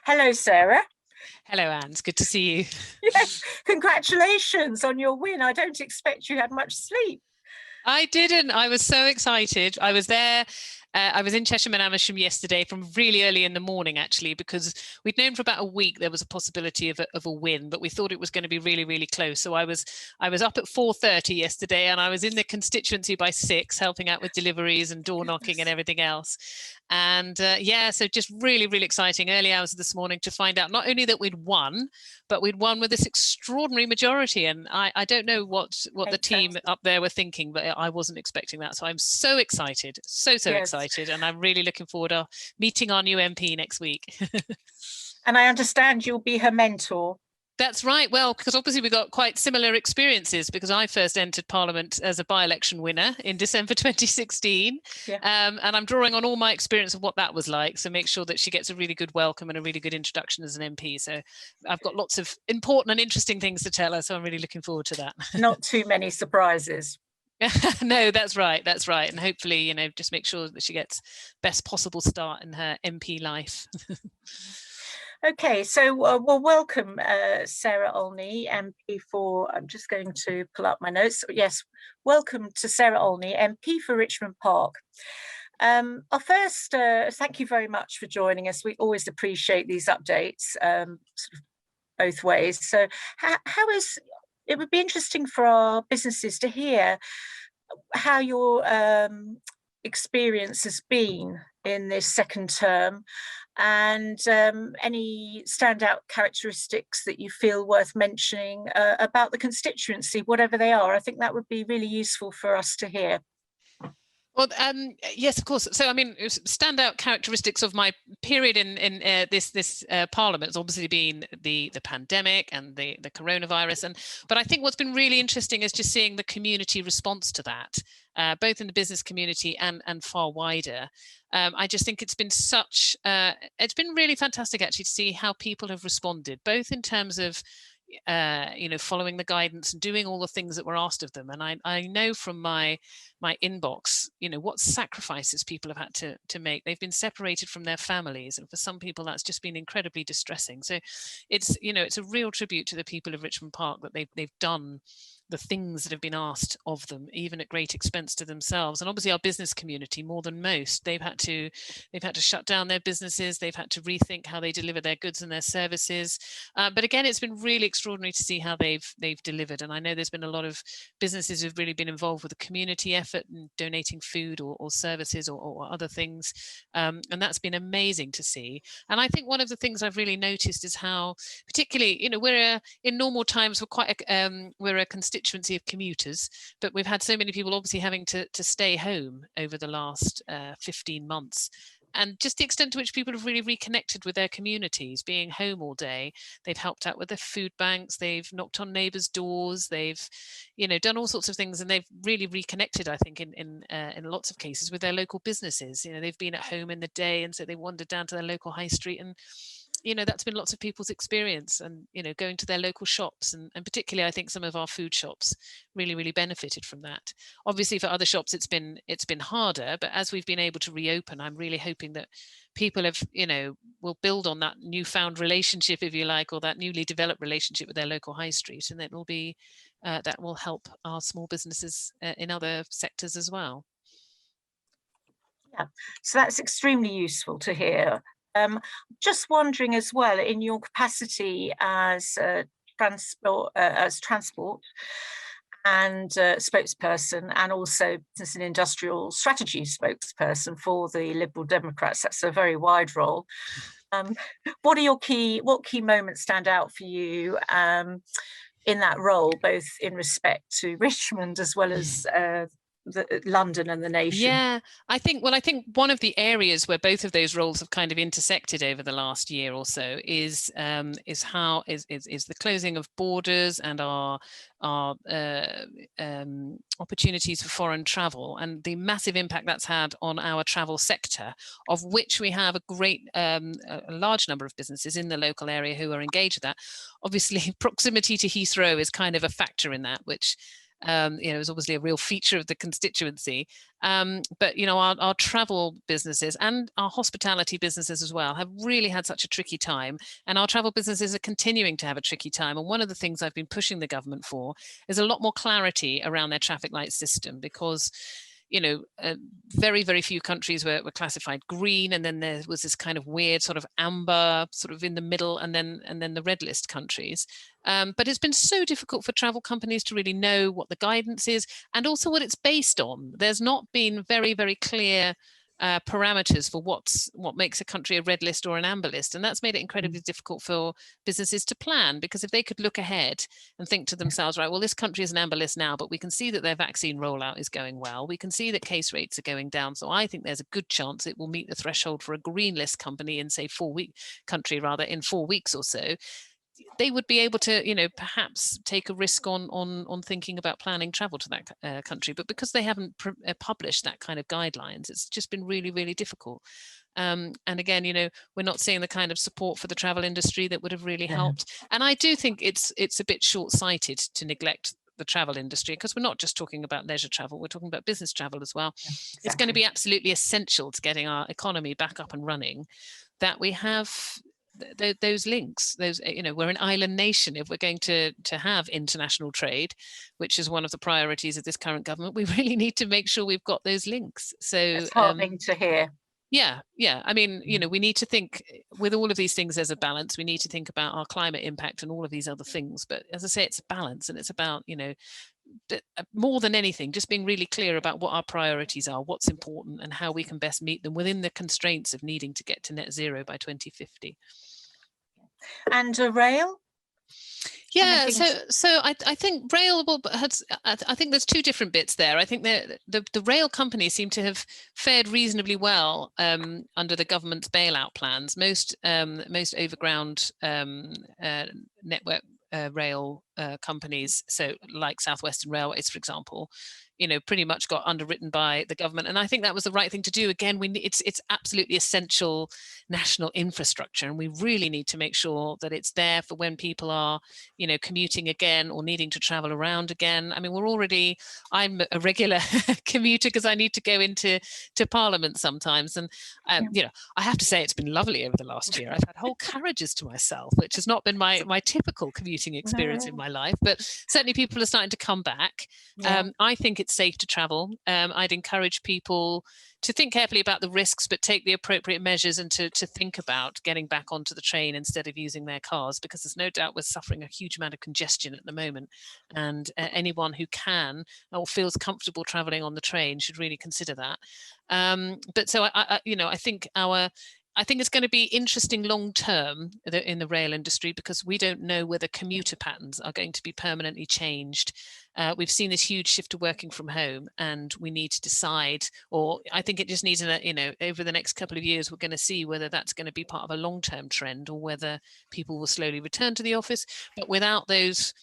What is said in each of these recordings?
Hello, Sarah. Hello, Anne. It's good to see you. Yes, congratulations on your win. I don't expect you had much sleep. I didn't. I was so excited. I was there. I was in Cheshire and Amersham yesterday from really early in the morning, actually, because we'd known for about a week there was a possibility of a win, but we thought it was going to be really, really close. So I was up at 4:30 yesterday, and I was in the constituency by 6, helping out with deliveries and door knocking and everything else. And yeah, so just really, really exciting early hours this morning to find out not only that we'd won, but we'd won with this extraordinary majority. And I don't know what the team up there were thinking, but I wasn't expecting that. So I'm so excited, so yes. Excited. And I'm really looking forward to meeting our new MP next week. And I understand you'll be her mentor. That's right. Well, because obviously we got quite similar experiences, because I first entered Parliament as a by-election winner in December 2016. Yeah. And I'm drawing on all my experience of what that was like. So make sure that she gets a really good welcome and a really good introduction as an MP. So I've got lots of important and interesting things to tell her. So I'm really looking forward to that. Not too many surprises. No, that's right. That's right. And hopefully, just make sure that she gets best possible start in her MP life. Okay, so well, welcome, Sarah Olney, MP for, I'm just going to pull up my notes. Yes, welcome to Sarah Olney, MP for Richmond Park. First, thank you very much for joining us. We always appreciate these updates, sort of both ways. So it would be interesting for our businesses to hear how your experience has been in this second term, and any standout characteristics that you feel worth mentioning about the constituency, whatever they are. I think that would be really useful for us to hear. Well, yes, of course. So, I mean, standout characteristics of my period in this Parliament has obviously been the pandemic and the coronavirus, but I think what's been really interesting is just seeing the community response to that, both in the business community and far wider. I just think it's been it's been really fantastic actually to see how people have responded, both in terms of following the guidance and doing all the things that were asked of them. And I know from my inbox, what sacrifices people have had to make. They've been separated from their families, and for some people that's just been incredibly distressing. So it's it's a real tribute to the people of Richmond Park that they've done the things that have been asked of them, even at great expense to themselves. And obviously our business community, more than most, they've had to shut down their businesses. They've had to rethink how they deliver their goods and their services. But again, it's been really extraordinary to see how they've delivered. And I know there's been a lot of businesses who've really been involved with the community effort and donating food or services or other things. And that's been amazing to see. And I think one of the things I've really noticed is how, particularly, in normal times, we're a constituency of commuters, but we've had so many people obviously having to stay home over the last 15 months. And just the extent to which people have really reconnected with their communities, being home all day. They've helped out with their food banks, they've knocked on neighbours' doors, they've done all sorts of things, and they've really reconnected, I think, in lots of cases with their local businesses. They've been at home in the day, and so they wandered down to their local high street, and that's been lots of people's experience, and going to their local shops, and particularly I think some of our food shops really benefited from that. Obviously for other shops it's been harder, but as we've been able to reopen, I'm really hoping that people have will build on that newfound relationship, if you like, or that newly developed relationship with their local high street, and that will help our small businesses in other sectors as well. Yeah, so that's extremely useful to hear. Just wondering as well, in your capacity as transport and spokesperson, and also business and industrial strategy spokesperson for the Liberal Democrats, that's a very wide role. What key moments stand out for you in that role, both in respect to Richmond as well as London and the nation? Yeah, I think one of the areas where both of those roles have kind of intersected over the last year or so is the closing of borders and our opportunities for foreign travel, and the massive impact that's had on our travel sector, of which we have a large number of businesses in the local area who are engaged with that. Obviously, proximity to Heathrow is kind of a factor in that, which It's obviously a real feature of the constituency. But our travel businesses and our hospitality businesses as well have really had such a tricky time, and our travel businesses are continuing to have a tricky time. And one of the things I've been pushing the government for is a lot more clarity around their traffic light system, because very, very few countries were classified green, and then there was this kind of weird sort of amber sort of in the middle, and then the red list countries. But it's been so difficult for travel companies to really know what the guidance is and also what it's based on. There's not been very, very clear parameters for what makes a country a red list or an amber list, and that's made it incredibly difficult for businesses to plan, because if they could look ahead and think to themselves, right, well, this country is an amber list now, but we can see that their vaccine rollout is going well, we can see that case rates are going down, so I think there's a good chance it will meet the threshold for a green list company in, say, 4 weeks or so. They would be able to, perhaps take a risk on thinking about planning travel to that country. But because they haven't published that kind of guidelines, it's just been really, really difficult. And again, we're not seeing the kind of support for the travel industry that would have really helped. And I do think it's a bit short-sighted to neglect the travel industry, because we're not just talking about leisure travel, we're talking about business travel as well. Yeah, exactly. It's going to be absolutely essential to getting our economy back up and running that we have those links. We're an island nation. If we're going to have international trade, which is one of the priorities of this current government, we really need to make sure we've got those links. So it's heartening to hear. Yeah. I mean, we need to think with all of these things, there's a balance. We need to think about our climate impact and all of these other things. But as I say, it's a balance, and it's about, more than anything, just being really clear about what our priorities are, what's important, and how we can best meet them within the constraints of needing to get to net zero by 2050. And rail? Yeah, so I think rail I think there's two different bits there. I think the rail companies seem to have fared reasonably well under the government's bailout plans. Most overground network rail companies, so like South Western Railways, for example, pretty much got underwritten by the government, and I think that was the right thing to do. Again, it's absolutely essential national infrastructure, and we really need to make sure that it's there for when people are, commuting again or needing to travel around again. I mean, I'm a regular commuter because I need to go into Parliament sometimes, and I have to say it's been lovely over the last year. I've had whole carriages to myself, which has not been my typical commuting experience in my life, but certainly people are starting to come back. I think it's safe to travel. I'd encourage people to think carefully about the risks, but take the appropriate measures, and to think about getting back onto the train instead of using their cars, because there's no doubt we're suffering a huge amount of congestion at the moment, and anyone who can or feels comfortable traveling on the train should really consider that. But so I think it's going to be interesting long term in the rail industry, because we don't know whether commuter patterns are going to be permanently changed. We've seen this huge shift to working from home, and we need to decide, or I think it just needs, over the next couple of years, we're going to see whether that's going to be part of a long-term trend, or whether people will slowly return to the office. But without those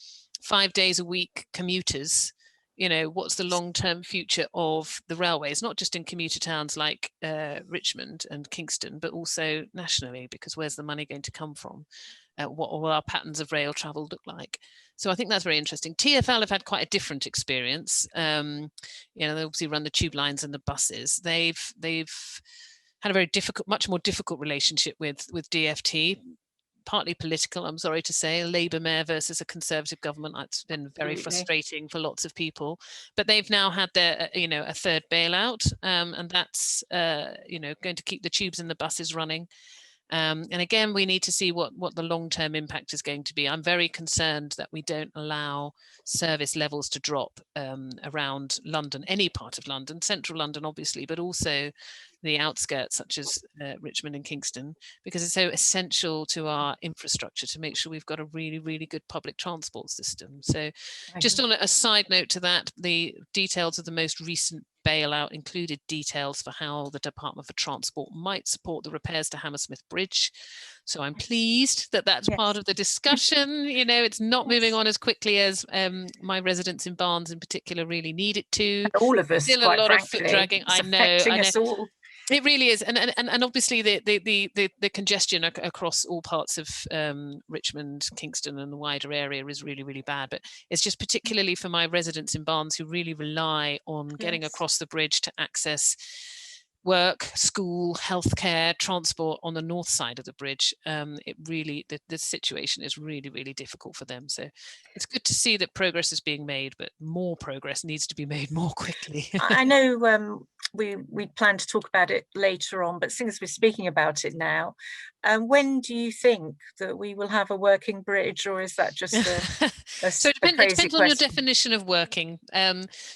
5 days a week commuters, what's the long-term future of the railways, not just in commuter towns like Richmond and Kingston, but also nationally, because where's the money going to come from? What will our patterns of rail travel look like? So I think that's very interesting. TfL have had quite a different experience. They obviously run the tube lines and the buses. They've had a very much more difficult relationship with DfT, partly political, I'm sorry to say, a Labour mayor versus a Conservative government. That's been very frustrating for lots of people. But they've now had their, a third bailout, and that's, going to keep the tubes and the buses running. And again, we need to see what the long-term impact is going to be. I'm very concerned that we don't allow service levels to drop around London, any part of London, central London, obviously, but also the outskirts such as Richmond and Kingston, because it's so essential to our infrastructure to make sure we've got a really, really good public transport system. So just on a side note to that, the details of the most recent bailout included details for how the Department for Transport might support the repairs to Hammersmith Bridge. So I'm pleased that that's part of the discussion. It's not moving on as quickly as my residents in Barnes in particular really need it to. All of us, still quite a lot frankly, of foot dragging. it's affecting us all. It really is, and obviously the congestion across all parts of Richmond, Kingston, and the wider area is really, really bad. But it's just particularly for my residents in Barnes who really rely on getting across the bridge to access work, school, healthcare, transport on the north side of the bridge. It really, the situation is really, really difficult for them. So it's good to see that progress is being made, but more progress needs to be made more quickly. I know we plan to talk about it later on, but since we're speaking about it now, when do you think that we will have a working bridge, or is that just so it depends on your definition of working.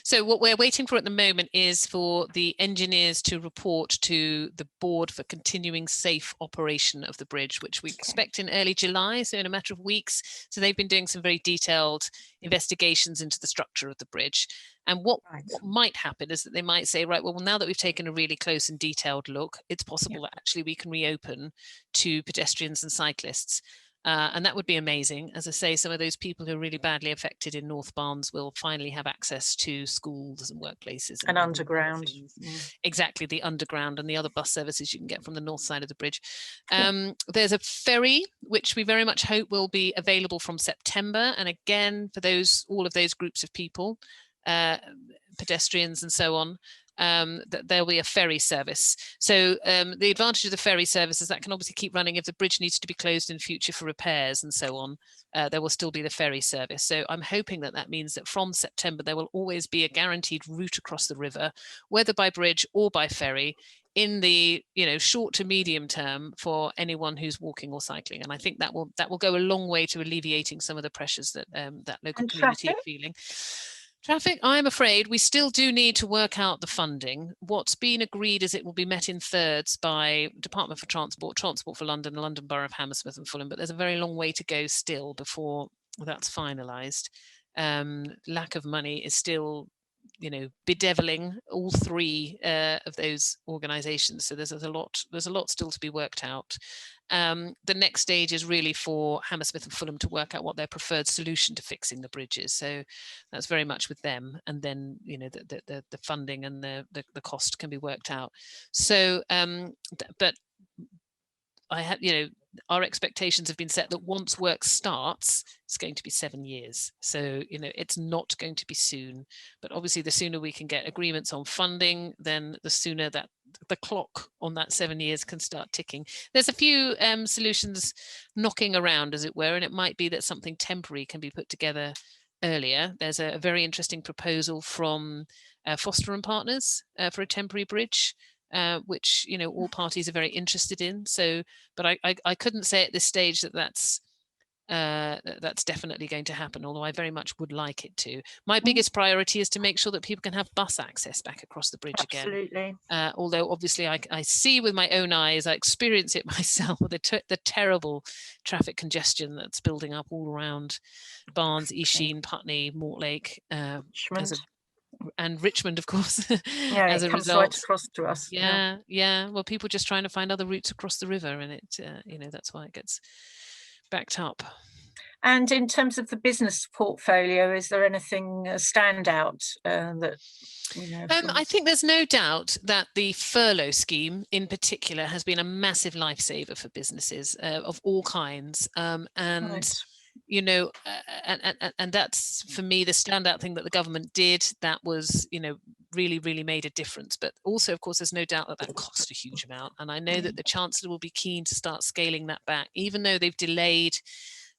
So what we're waiting for at the moment is for the engineers to report to the board for continuing safe operation of the bridge, which we expect in early July, so in a matter of weeks. So they've been doing some very detailed investigations into the structure of the bridge. And what might happen is that they might say, right, well, now that we've taken a really close and detailed look, it's possible that actually we can reopen to pedestrians and cyclists. And that would be amazing. As I say, some of those people who are really badly affected in North Barnes will finally have access to schools and workplaces. And underground. Exactly, the underground and the other bus services you can get from the north side of the bridge. There's a ferry, which we very much hope will be available from September. And again, for all of those groups of people, pedestrians and so on, that there'll be a ferry service. So the advantage of the ferry service is that can obviously keep running if the bridge needs to be closed in future for repairs and so on. There will still be the ferry service. So I'm hoping that means that from September there will always be a guaranteed route across the river, whether by bridge or by ferry, in the short to medium term for anyone who's walking or cycling. And I think that will go a long way to alleviating some of the pressures that that local community are feeling. Traffic, I'm afraid we still do need to work out the funding. What's been agreed is it will be met in thirds by Department for Transport, Transport for London, London Borough of Hammersmith and Fulham, but there's a very long way to go still before that's finalised. Lack of money is still, bedeviling all three of those organisations. So there's a lot still to be worked out. The next stage is really for Hammersmith and Fulham to work out what their preferred solution to fixing the bridge is. So that's very much with them, and then the funding and the cost can be worked out. So but I have our expectations have been set that once work starts, it's going to be 7 years. So, it's not going to be soon, but obviously the sooner we can get agreements on funding, then the sooner that the clock on that 7 years can start ticking. There's a few solutions knocking around, as it were, and it might be that something temporary can be put together earlier. There's a very interesting proposal from Foster and Partners for a temporary bridge, which all parties are very interested in. So, but I couldn't say at this stage that's definitely going to happen, although I very much would like it to. My biggest priority is to make sure that people can have bus access back across the bridge again. Absolutely. Although obviously I see with my own eyes, I experience it myself, the terrible traffic congestion that's building up all around Barnes, Easheen, Putney, Mortlake, and Richmond, of course. As a result, right across to us. Yeah. Well, people just trying to find other routes across the river, and it, that's why it gets backed up. And in terms of the business portfolio, is there anything standout that I think there's no doubt that the furlough scheme in particular has been a massive lifesaver for businesses of all kinds, and and that's for me the standout thing that the government did that was really, really made a difference. But also, of course, there's no doubt that cost a huge amount, and I know that the Chancellor will be keen to start scaling that back, even though they've delayed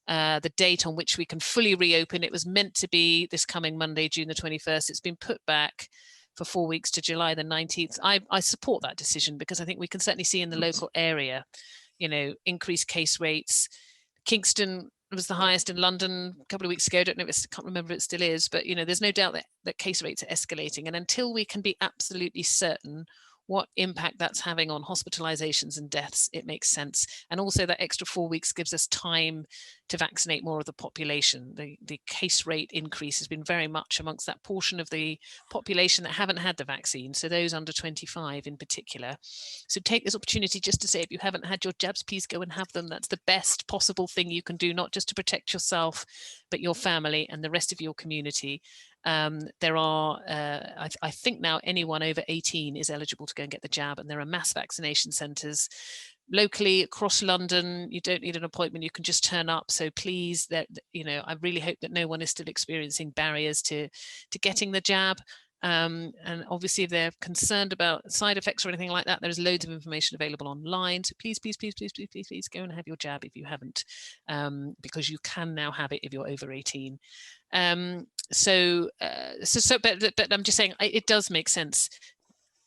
the date on which we can fully reopen. It was meant to be this coming Monday, June the 21st. It's been put back for 4 weeks to July the 19th. I support that decision because I think we can certainly see in the local area, increased case rates. Kingston was the highest in London a couple of weeks ago. I can't remember if it still is, but there's no doubt that case rates are escalating. And until we can be absolutely certain what impact that's having on hospitalizations and deaths, it makes sense. And also that extra 4 weeks gives us time to vaccinate more of the population. The case rate increase has been very much amongst that portion of the population that haven't had the vaccine, so those under 25 in particular. So take this opportunity just to say, if you haven't had your jabs, please go and have them. That's the best possible thing you can do, not just to protect yourself, but your family and the rest of your community. There are, I think now anyone over 18 is eligible to go and get the jab, and there are mass vaccination centres locally across London. You don't need an appointment, you can just turn up. So please, I really hope that no one is still experiencing barriers to getting the jab. And obviously if they're concerned about side effects or anything like that, there's loads of information available online. So please go and have your jab if you haven't, because you can now have it if you're over 18. But I'm just saying it does make sense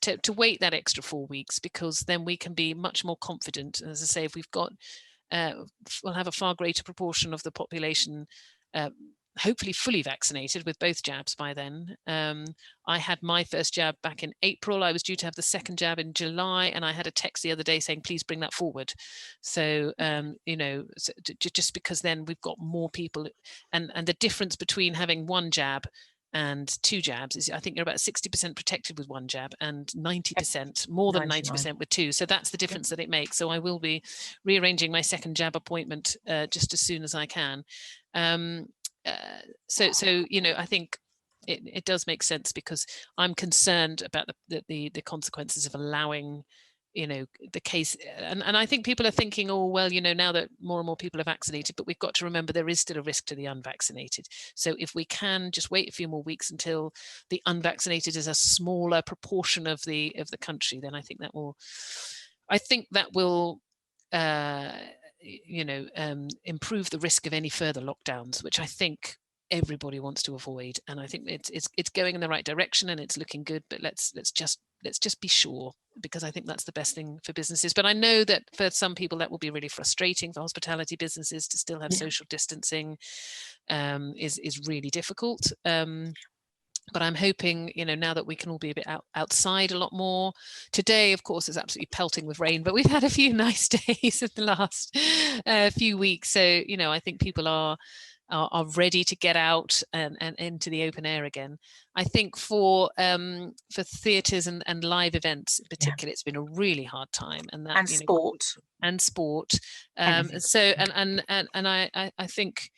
to wait that extra 4 weeks, because then we can be much more confident. And as I say, if we've got, we'll have a far greater proportion of the population hopefully fully vaccinated with both jabs by then. I had my first jab back in April. I was due to have the second jab in July, and I had a text the other day saying, please bring that forward. So, just because then we've got more people, and the difference between having one jab and two jabs is, I think you're about 60% protected with one jab and 90%, more than 90% with two. So that's the difference that it makes. So I will be rearranging my second jab appointment just as soon as I can. I think it does make sense, because I'm concerned about the consequences of allowing, the case. And I think people are thinking, oh, well, now that more and more people are vaccinated, but we've got to remember there is still a risk to the unvaccinated. So if we can just wait a few more weeks until the unvaccinated is a smaller proportion of the country, then I think that will improve the risk of any further lockdowns, which I think everybody wants to avoid. And I think it's going in the right direction and it's looking good, but let's just be sure, because I think that's the best thing for businesses. But I know that for some people that will be really frustrating. For hospitality businesses to still have social distancing is really difficult. But I'm hoping, now that we can all be a bit outside a lot more. Today, of course, is absolutely pelting with rain, but we've had a few nice days in the last few weeks. So, I think people are ready to get out and into the open air again. I think for theatres and live events in particular, it's been a really hard time, and sport. I think.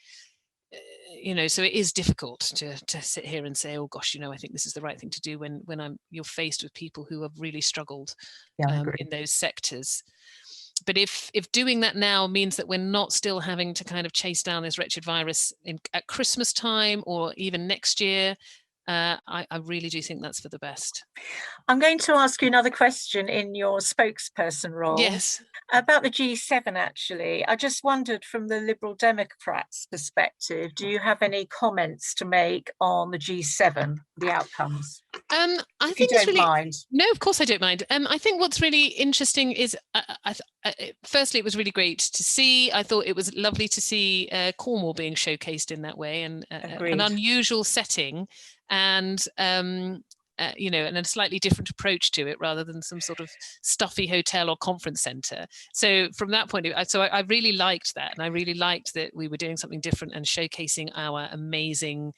So it is difficult to sit here and say, oh gosh, I think this is the right thing to do when you're faced with people who have really struggled in those sectors. But if doing that now means that we're not still having to kind of chase down this wretched virus at Christmas time or even next year, I really do think that's for the best. I'm going to ask you another question in your spokesperson role. Yes. About the G7, actually. I just wondered, from the Liberal Democrats' perspective, do you have any comments to make on the G7, the outcomes? I think you don't mind. No, of course I don't mind. I think what's really interesting is, firstly, it was really great to see. I thought it was lovely to see Cornwall being showcased in that way, and an unusual setting, and and a slightly different approach to it, rather than some sort of stuffy hotel or conference centre. So from that point of view, I really liked that, and I really liked that we were doing something different and showcasing our amazing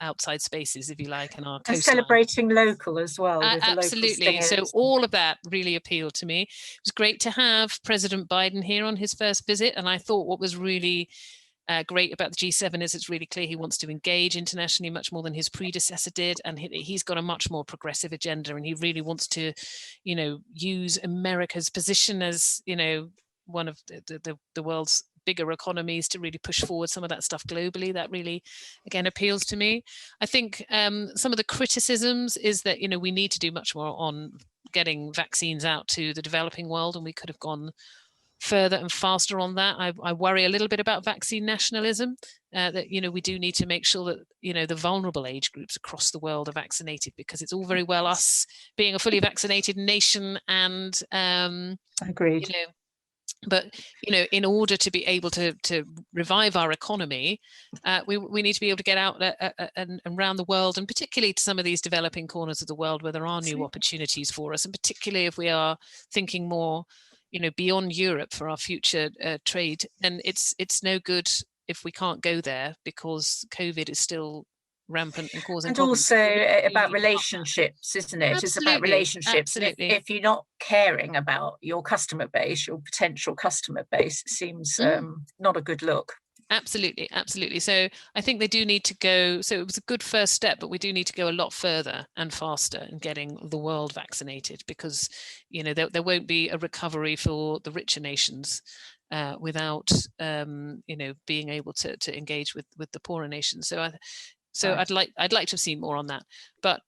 outside spaces, if you like, and our coastline. And celebrating local as well. Absolutely. So all of that really appealed to me. It was great to have President Biden here on his first visit, and I thought what was really great about the G7 is it's really clear he wants to engage internationally much more than his predecessor did, and he's got a much more progressive agenda, and he really wants to use America's position as one of the world's bigger economies to really push forward some of that stuff globally. That really, again, appeals to me. I think some of the criticisms is that we need to do much more on getting vaccines out to the developing world, and we could have gone further and faster on that. I worry a little bit about vaccine nationalism, that we do need to make sure that the vulnerable age groups across the world are vaccinated, because it's all very well us being a fully vaccinated nation and agreed. But in order to be able to revive our economy, we need to be able to get out and around the world, and particularly to some of these developing corners of the world where there are new opportunities for us, and particularly if we are thinking more beyond Europe for our future trade. And it's no good if we can't go there, because COVID is still rampant and causing problems. And also about relationships, isn't it? Absolutely. It's about relationships. Absolutely. If you're not caring about your customer base, your potential customer base, it seems not a good look. Absolutely, absolutely. So I think they do need to go. So it was a good first step, but we do need to go a lot further and faster in getting the world vaccinated, because, you know, there won't be a recovery for the richer nations without, you know, being able to engage with the poorer nations. So I'd like to have seen more on that. But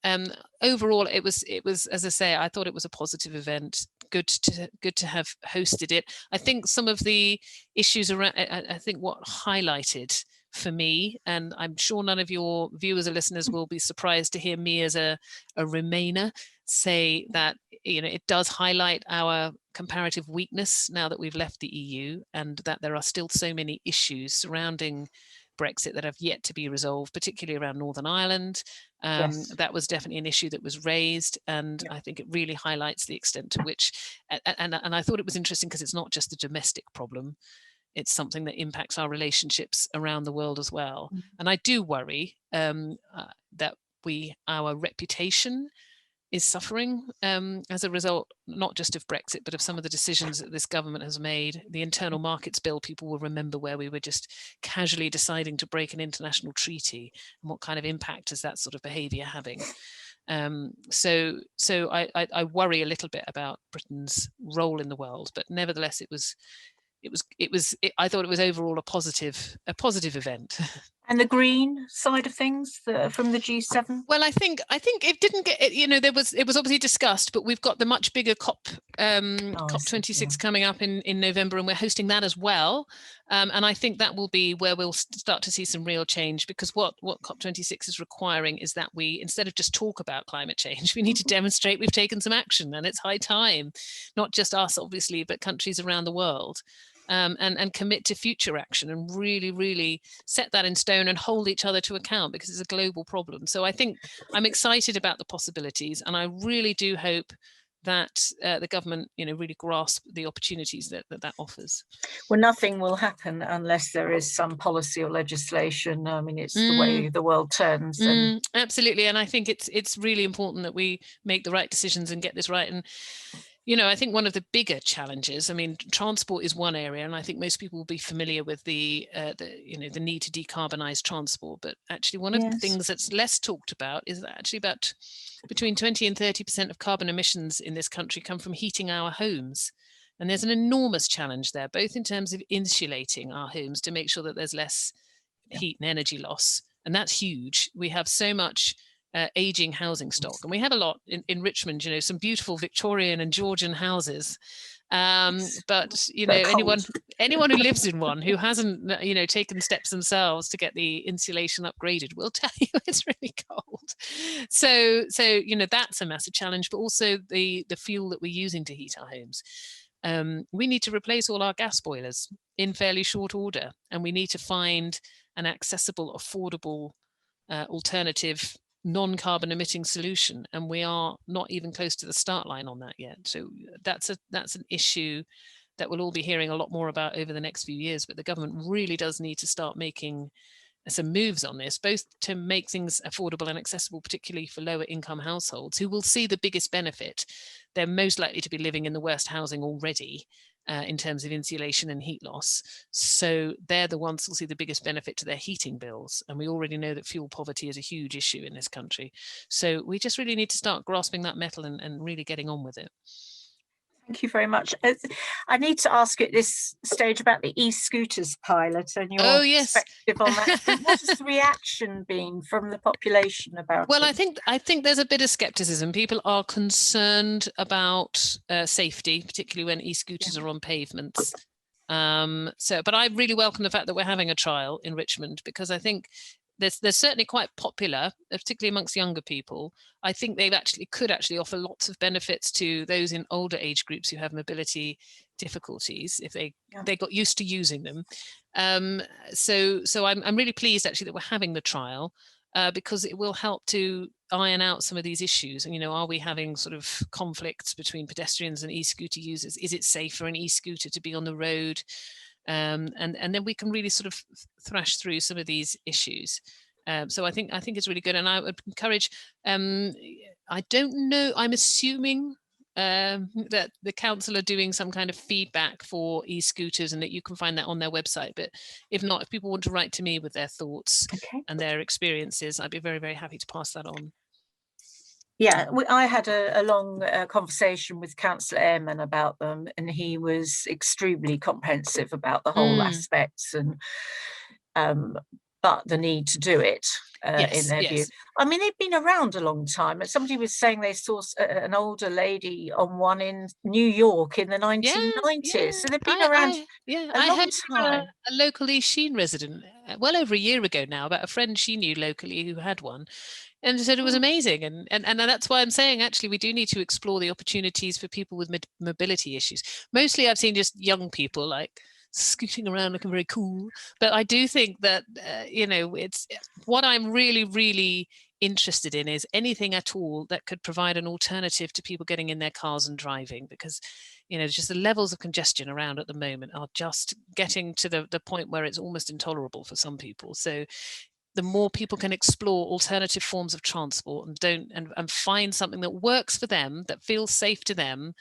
overall, it was, as I say, I thought it was a positive event. Good to have hosted it. I think some of the issues around, I think what highlighted for me, and I'm sure none of your viewers or listeners will be surprised to hear me as a Remainer say that, you know, it does highlight our comparative weakness now that we've left the EU, and that there are still so many issues surrounding Brexit that have yet to be resolved, particularly around Northern Ireland. Yes. That was definitely an issue that was raised, and Yeah. I think it really highlights the extent to which, and I thought it was interesting because it's not just a domestic problem, it's something that impacts our relationships around the world as well. And I do worry that our reputation is suffering as a result, not just of Brexit, but of some of the decisions that this government has made. The Internal Markets Bill, people will remember, where we were just casually deciding to break an international treaty, and what kind of impact is that sort of behaviour having. So I worry a little bit about Britain's role in the world, but nevertheless, I thought it was overall a positive event. And the green side of things from the G7? Well, I think it didn't get, you know, it was obviously discussed, but we've got the much bigger COP26 coming up in November, and we're hosting that as well. And I think that will be where we'll start to see some real change, because what COP26 is requiring is that we, instead of just talk about climate change, we need to demonstrate we've taken some action, and it's high time, not just us, obviously, but countries around the world. And commit to future action, and really, really set that in stone and hold each other to account, because it's a global problem. So I think I'm excited about the possibilities, and I really do hope that the government, you know, really grasp the opportunities that offers. Well, nothing will happen unless there is some policy or legislation. I mean, it's the way the world turns. Absolutely, and I think it's really important that we make the right decisions and get this right. And, you know, I think one of the bigger challenges, I mean, transport is one area, and I think most people will be familiar with the need to decarbonize transport. But actually, one of the things that's less talked about is that actually about between 20 and 30% of carbon emissions in this country come from heating our homes. And there's an enormous challenge there, both in terms of insulating our homes to make sure that there's less heat and energy loss. And that's huge. We have so much aging housing stock, and we have a lot in Richmond, you know, some beautiful Victorian and Georgian houses, but, you know, anyone who lives in one who hasn't, you know, taken steps themselves to get the insulation upgraded will tell you it's really cold. So you know, that's a massive challenge, but also the fuel that we're using to heat our homes. We need to replace all our gas boilers in fairly short order, and we need to find an accessible, affordable alternative non-carbon emitting solution, and we are not even close to the start line on that yet. So that's an issue that we'll all be hearing a lot more about over the next few years, but the government really does need to start making some moves on this, both to make things affordable and accessible, particularly for lower income households who will see the biggest benefit. They're most likely to be living in the worst housing already in terms of insulation and heat loss. So they're the ones who'll see the biggest benefit to their heating bills. And we already know that fuel poverty is a huge issue in this country. So we just really need to start grasping that metal and really getting on with it. Thank you very much. I need to ask you at this stage about the e-scooters pilot and your perspective on that. What has the reaction been from the population about it? I think there's a bit of skepticism. People are concerned about safety, particularly when e-scooters are on pavements. But I really welcome the fact that we're having a trial in Richmond, because I think they're certainly quite popular, particularly amongst younger people. I think they could actually offer lots of benefits to those in older age groups who have mobility difficulties if they got used to using them. So I'm really pleased actually that we're having the trial, because it will help to iron out some of these issues. And, you know, are we having sort of conflicts between pedestrians and e-scooter users? Is it safe for an e-scooter to be on the road? And then we can really sort of thrash through some of these issues. So I think it's really good, and I would encourage. I don't know. I'm assuming that the council are doing some kind of feedback for e-scooters, and that you can find that on their website. But if not, if people want to write to me with their thoughts and their experiences, I'd be very, very happy to pass that on. Yeah, I had a long conversation with Councillor Airman about them, and he was extremely comprehensive about the whole aspects and but the need to do it in their view. I mean, they've been around a long time. Somebody was saying they saw an older lady on one in New York in the 1990s. So they've been around a long time. A local East Sheen resident, well over a year ago now, about a friend she knew locally who had one, and said it was amazing. And that's why I'm saying, actually, we do need to explore the opportunities for people with mobility issues. Mostly I've seen just young people like scooting around looking very cool, but I do think that it's what I'm really interested in is anything at all that could provide an alternative to people getting in their cars and driving, because just the levels of congestion around at the moment are just getting to the point where it's almost intolerable for some people. So the more people can explore alternative forms of transport and find something that works for them, that feels safe to them,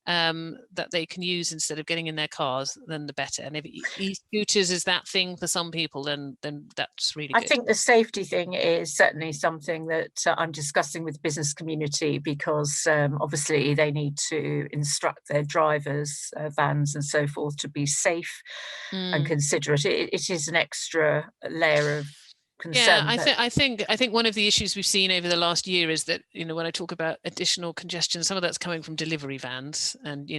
that they can use instead of getting in their cars, then the better. And if e-scooters is that thing for some people, then that's really good. I think the safety thing is certainly something that I'm discussing with the business community, because obviously they need to instruct their drivers, vans and so forth, to be safe and considerate. It is an extra layer of concern. Yeah, I think one of the issues we've seen over the last year is that, when I talk about additional congestion, some of that's coming from delivery vans and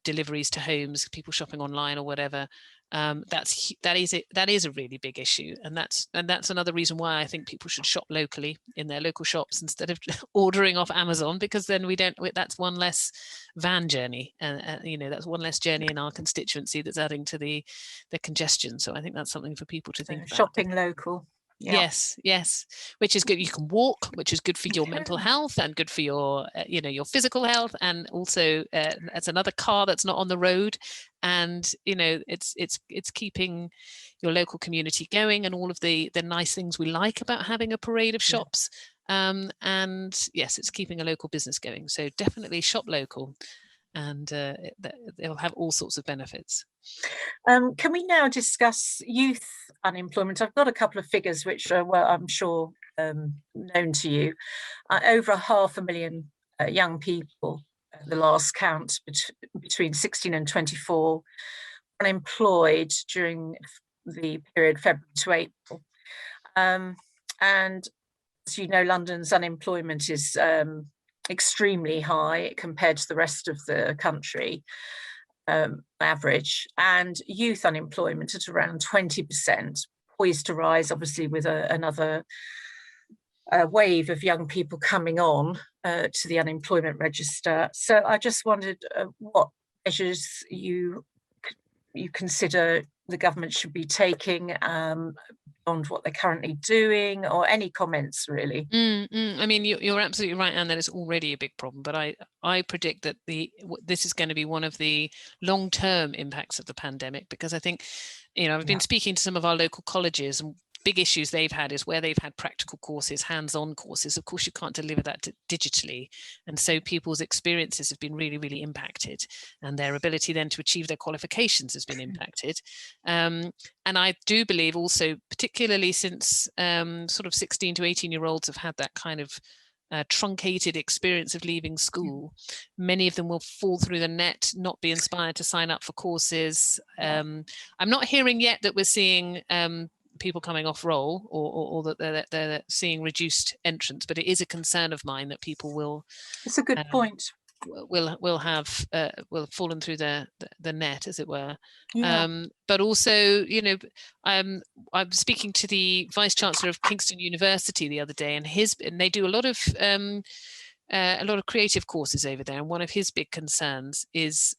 deliveries to homes, people shopping online or whatever. That is a really big issue, and that's another reason why I think people should shop locally in their local shops instead of ordering off Amazon, because then that's one less van journey, and that's one less journey in our constituency that's adding to the congestion. So I think that's something for people to think about. Shopping local. Yeah. Yes, which is good. You can walk, which is good for your mental health and good for your your physical health, and also it's another car that's not on the road, and it's keeping your local community going, and all of the nice things we like about having a parade of shops. And yes, it's keeping a local business going. So definitely shop local, and they'll have all sorts of benefits. Can we now discuss youth unemployment? I've got a couple of figures which are, well, I'm sure known to you. Over 500,000 young people at the last count between 16 and 24 unemployed during the period February to April. And as you know, London's unemployment is extremely high compared to the rest of the country. Average, and youth unemployment at around 20%, poised to rise, obviously, with another wave of young people coming on to the unemployment register. So I just wondered what measures you consider the government should be taking beyond what they're currently doing, or any comments really. I mean, you're absolutely right, Anne, that it's already a big problem, but I predict that this is going to be one of the long-term impacts of the pandemic, because I think, I've been speaking to some of our local colleges, and big issues they've had is where they've had practical courses, hands-on courses. Of course, you can't deliver that digitally. And so people's experiences have been really, really impacted, and their ability then to achieve their qualifications has been impacted. And I do believe also, particularly since sort of 16 to 18-year-olds have had that kind of truncated experience of leaving school, many of them will fall through the net, not be inspired to sign up for courses. I'm not hearing yet that we're seeing people coming off roll, or that they're seeing reduced entrance, but it is a concern of mine that people will. It's a good point. Will have fallen through the net, as it were. But also, I'm speaking to the Vice Chancellor of Kingston University the other day, and they do a lot of creative courses over there, and one of his big concerns is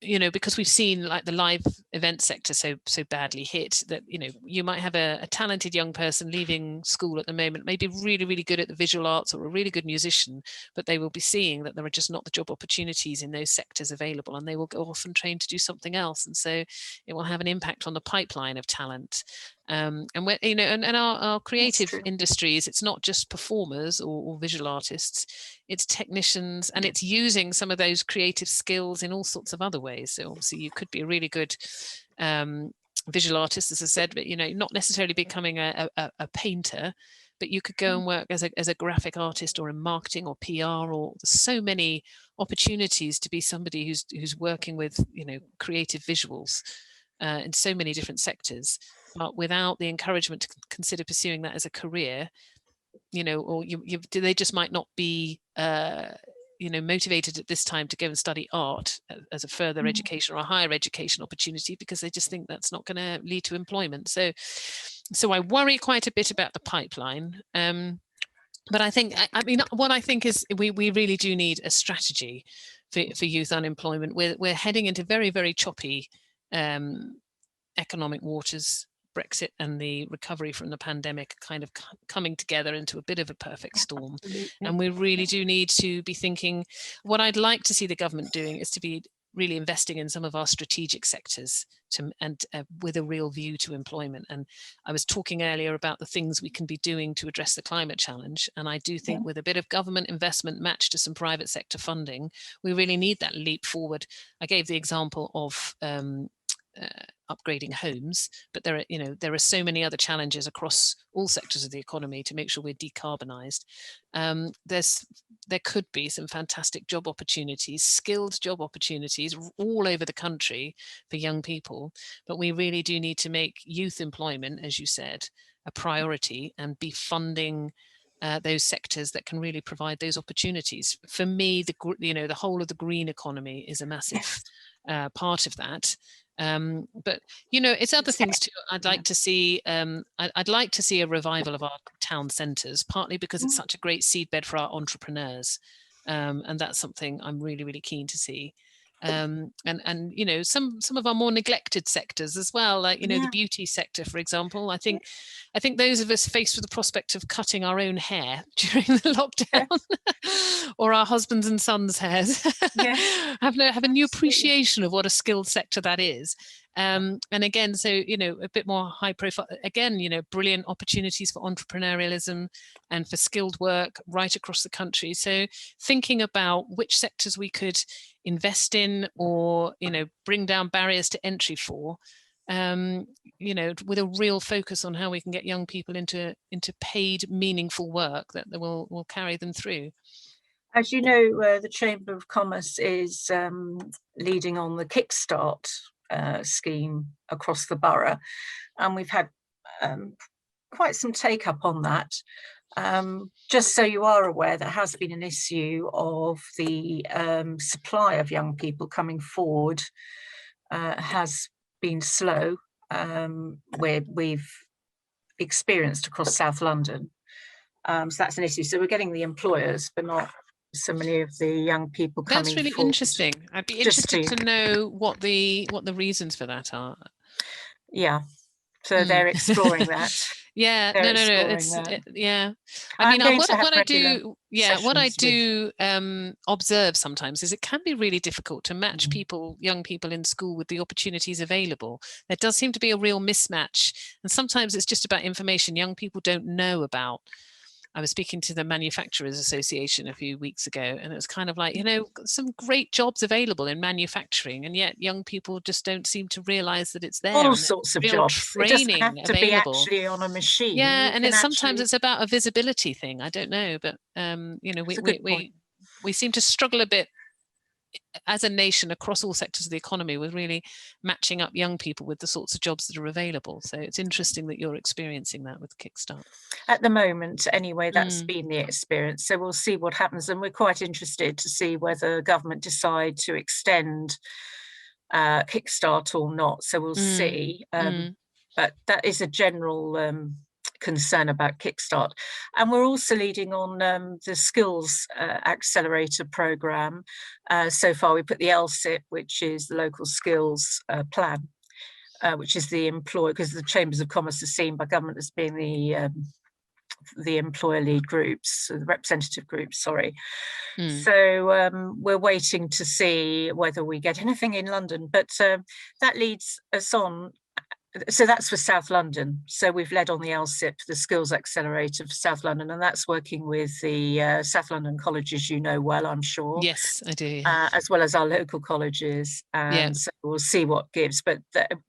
because we've seen like the live event sector so badly hit that, you know, you might have a talented young person leaving school at the moment, maybe really, really good at the visual arts or a really good musician, but they will be seeing that there are just not the job opportunities in those sectors available, and they will go off and train to do something else. And so it will have an impact on the pipeline of talent. And we're, you know, and our creative industries, it's not just performers or visual artists, it's technicians, and it's using some of those creative skills in all sorts of other ways. So obviously you could be a really good visual artist, as I said, but, you know, not necessarily becoming a painter, but you could go and work as a graphic artist or in marketing or PR, or so many opportunities to be somebody who's working with, you know, creative visuals in so many different sectors. But without the encouragement to consider pursuing that as a career, you know, or they just might not be, you know, motivated at this time to go and study art as a further education or a higher education opportunity, because they just think that's not going to lead to employment. So I worry quite a bit about the pipeline. But I think, I mean, what I think is we really do need a strategy for youth unemployment. We're heading into very, very choppy economic waters. Brexit and the recovery from the pandemic kind of coming together into a bit of a perfect storm. Absolutely. And we really do need to be thinking, what I'd like to see the government doing is to be really investing in some of our strategic sectors with a real view to employment. And I was talking earlier about the things we can be doing to address the climate challenge. And I do think with a bit of government investment matched to some private sector funding, we really need that leap forward. I gave the example of upgrading homes, but there are so many other challenges across all sectors of the economy to make sure we're decarbonised. There could be some fantastic job opportunities, skilled job opportunities all over the country for young people, but we really do need to make youth employment, as you said, a priority and be funding those sectors that can really provide those opportunities. For me, the whole of the green economy is a massive part of that. But, you know, it's other things too. I'd like to see I'd like to see a revival of our town centres, partly because it's such a great seedbed for our entrepreneurs, and that's something I'm really, really keen to see. And you know, some of our more neglected sectors as well, like, you know, the beauty sector, for example. I think those of us faced with the prospect of cutting our own hair during the lockdown or our husbands and sons' hairs have a new appreciation of what a skilled sector that is. And again, so, you know, a bit more high profile, again, you know, brilliant opportunities for entrepreneurialism and for skilled work right across the country. So thinking about which sectors we could invest in or, you know, bring down barriers to entry for, you know, with a real focus on how we can get young people into paid, meaningful work that will carry them through. As you know, the Chamber of Commerce is leading on the Kickstart scheme across the borough, and we've had quite some take up on that. Just so you are aware, there has been an issue of the supply of young people coming forward has been slow, where we've experienced across South London. So that's an issue. So we're getting the employers, but not so many of the young people coming forward. That's really interesting. I'd be interested to know what the reasons for that are. Yeah, so they're exploring that. Yeah, no, yeah. I mean, what I do observe sometimes is it can be really difficult to match young people in school with the opportunities available. There does seem to be a real mismatch, and sometimes it's just about information young people don't know about. I was speaking to the Manufacturers Association a few weeks ago, and it was kind of like, you know, some great jobs available in manufacturing, and yet young people just don't seem to realise that it's there. All sorts of jobs. Training it doesn't have to available. Be actually on a machine. Yeah, and sometimes it's about a visibility thing. I don't know, but you know, we seem to struggle a bit as a nation across all sectors of the economy with really matching up young people with the sorts of jobs that are available. So it's interesting that you're experiencing that with Kickstart. At the moment, anyway, that's been the experience. So we'll see what happens. And we're quite interested to see whether government decide to extend Kickstart or not. So we'll see. But that is a general concern about Kickstart. And we're also leading on the skills accelerator programme. So far we put the LSIP, which is the local skills plan, which is the employer, because the chambers of commerce are seen by government as being the employer lead groups, the representative groups, sorry. So we're waiting to see whether we get anything in London, but that leads us on. So that's for South London. So we've led on the LSIP, the Skills Accelerator for South London, and that's working with the South London colleges, you know well, I'm sure. Yes, I do. Yeah. As well as our local colleges. And so we'll see what gives, but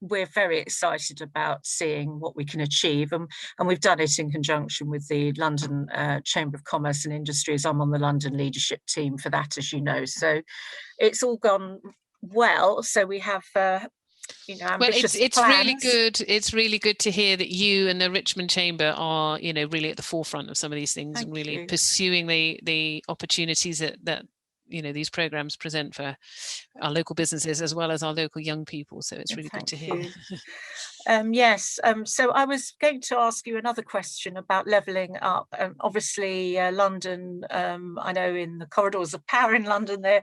we're very excited about seeing what we can achieve. And we've done it in conjunction with the London Chamber of Commerce and Industries. I'm on the London leadership team for that, as you know. So it's all gone well. So we have ambitious it's plans. really good. It's really good to hear that you and the Richmond Chamber are, really at the forefront of some of these things. Thank and really you. Pursuing the opportunities that these programs present for our local businesses as well as our local young people. So it's really good to hear. Yes. So I was going to ask you another question about levelling up. Obviously, London, I know in the corridors of power in London, they're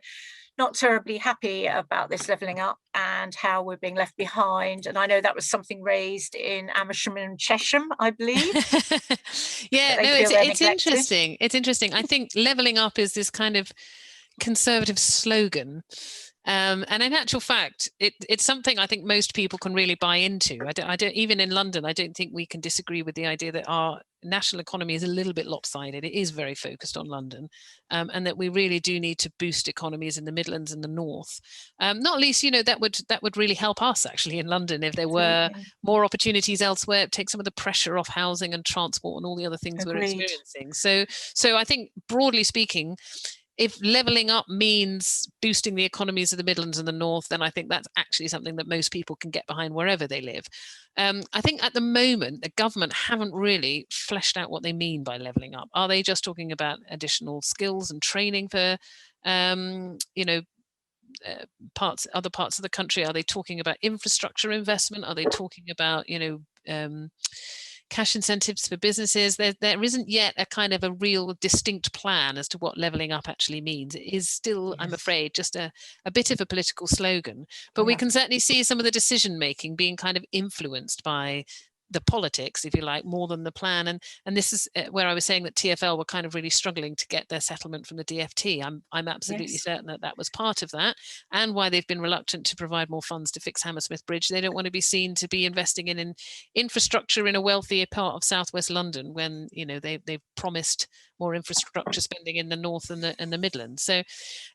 not terribly happy about this levelling up and how we're being left behind. And I know that was something raised in Amersham and Chesham, I believe. Yeah, no, it's interesting. It's interesting. I think levelling up is this kind of conservative slogan. And in actual fact, it's something I think most people can really buy into. I don't even in London, I don't think we can disagree with the idea that our national economy is a little bit lopsided. It is very focused on London, and that we really do need to boost economies in the Midlands and the North. Not least, that would really help us actually in London if there were more opportunities elsewhere. Take some of the pressure off housing and transport and all the other things we're experiencing. So I think broadly speaking, if levelling up means boosting the economies of the Midlands and the North, then I think that's actually something that most people can get behind wherever they live. I think at the moment, the government haven't really fleshed out what they mean by levelling up. Are they just talking about additional skills and training for, other parts of the country? Are they talking about infrastructure investment? Are they talking about, cash incentives for businesses? There isn't yet a kind of a real distinct plan as to what levelling up actually means. It is still, I'm afraid, just a bit of a political slogan. But we can certainly see some of the decision making being kind of influenced by the politics, if you like, more than the plan. And this is where I was saying that TfL were kind of really struggling to get their settlement from the DfT. I'm absolutely certain that was part of that, and why they've been reluctant to provide more funds to fix Hammersmith Bridge. They don't want to be seen to be investing in infrastructure in a wealthier part of southwest London when they've promised more infrastructure spending in the North and the Midlands. So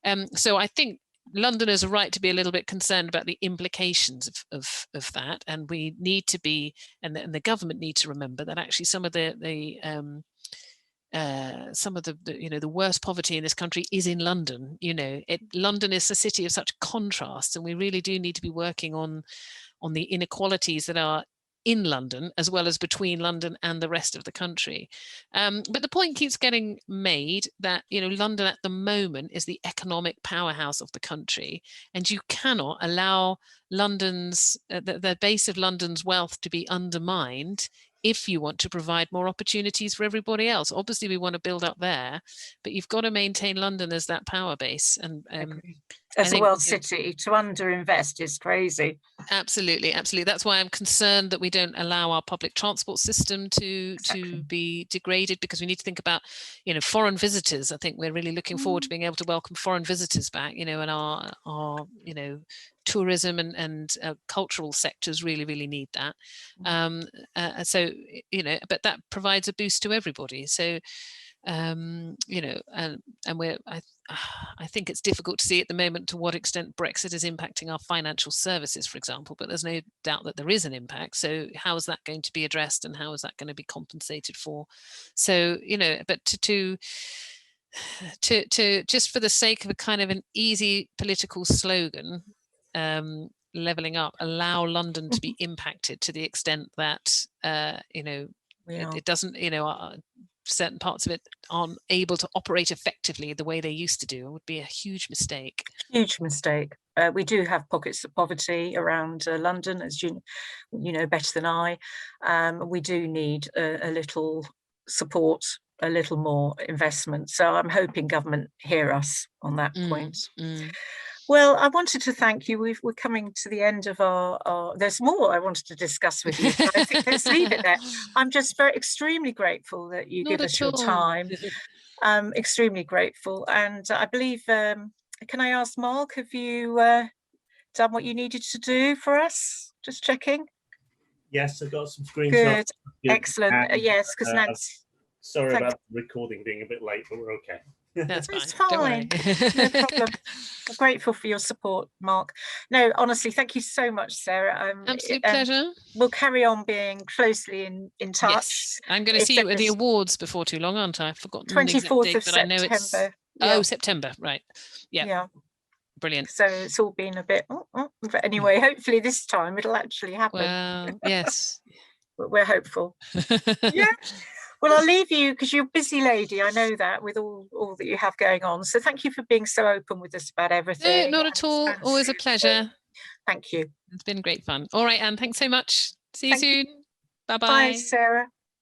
I think Londoners are right to be a little bit concerned about the implications of that, and we need to be, and the government need to remember that actually some of the worst poverty in this country is in London. London is a city of such contrasts, and we really do need to be working on the inequalities that are in London as well as between London and the rest of the country. But the point keeps getting made that London at the moment is the economic powerhouse of the country, and you cannot allow London's the base of London's wealth to be undermined if you want to provide more opportunities for everybody else. Obviously we want to build up there, but you've got to maintain London as that power base. And as a world city, to underinvest is crazy. Absolutely. That's why I'm concerned that we don't allow our public transport system to be degraded, because we need to think about foreign visitors. I think we're really looking forward to being able to welcome foreign visitors back, and our tourism and cultural sectors really need that. But that provides a boost to everybody. So and I think it's difficult to see at the moment to what extent Brexit is impacting our financial services, for example, but there's no doubt that there is an impact. So how is that going to be addressed, and how is that going to be compensated for? So but to just for the sake of a kind of an easy political slogan, levelling up, allow London to be impacted to the extent that it doesn't, certain parts of it aren't able to operate effectively the way they used to do, it would be a huge mistake. Huge mistake. We do have pockets of poverty around London, as you know better than I. We do need a little support, a little more investment. So I'm hoping government hear us on that point. Well, I wanted to thank you. We're coming to the end of our there's more I wanted to discuss with you, but I think let's leave it there. I'm just extremely grateful that you Not give us at your all. time. Extremely grateful. And I believe, can I ask Mark, have you done what you needed to do for us? Just checking. Yes, I got some screenshots. Good, excellent. Yes, because Nancy. Sorry about the recording being a bit late, but we're okay. That's fine. It's fine. No problem. I'm grateful for your support, Mark. No, honestly, thank you so much, Sarah. Absolute pleasure. We'll carry on being closely in touch. Yes, I'm going to see you at the awards before too long, aren't I? I've forgotten 24th of but I know September. it's Yeah. September, right? Yeah. Brilliant. So it's all been a bit, but anyway, hopefully this time it'll actually happen. Well, yes. But we're hopeful. Yeah. Well, I'll leave you because you're a busy lady. I know that with all that you have going on. So thank you for being so open with us about everything. No, not at all. Always a pleasure. Thank you. It's been great fun. All right, Anne, thanks so much. See you soon. Bye-bye. Bye, Sarah.